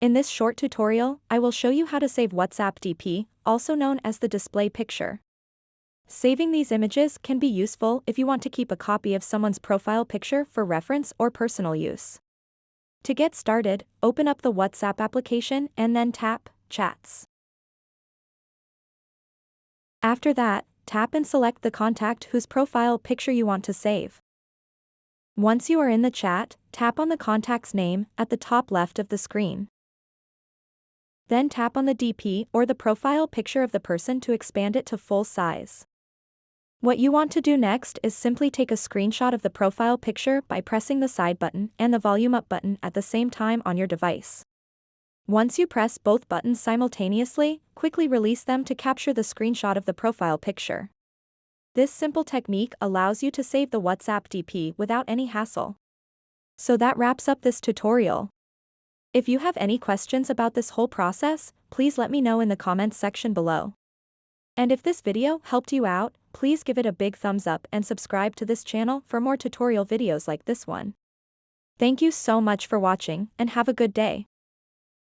In this short tutorial, I will show you how to save WhatsApp DP, also known as the display picture. Saving these images can be useful if you want to keep a copy of someone's profile picture for reference or personal use. To get started, open up the WhatsApp application and then tap Chats. After that, tap and select the contact whose profile picture you want to save. Once you are in the chat, tap on the contact's name at the top left of the screen. Then tap on the DP or the profile picture of the person to expand it to full size. What you want to do next is simply take a screenshot of the profile picture by pressing the side button and the volume up button at the same time on your device. Once you press both buttons simultaneously, quickly release them to capture the screenshot of the profile picture. This simple technique allows you to save the WhatsApp DP without any hassle. So that wraps up this tutorial. If you have any questions about this whole process, please let me know in the comments section below. And if this video helped you out, please give it a big thumbs up and subscribe to this channel for more tutorial videos like this one. Thank you so much for watching and have a good day.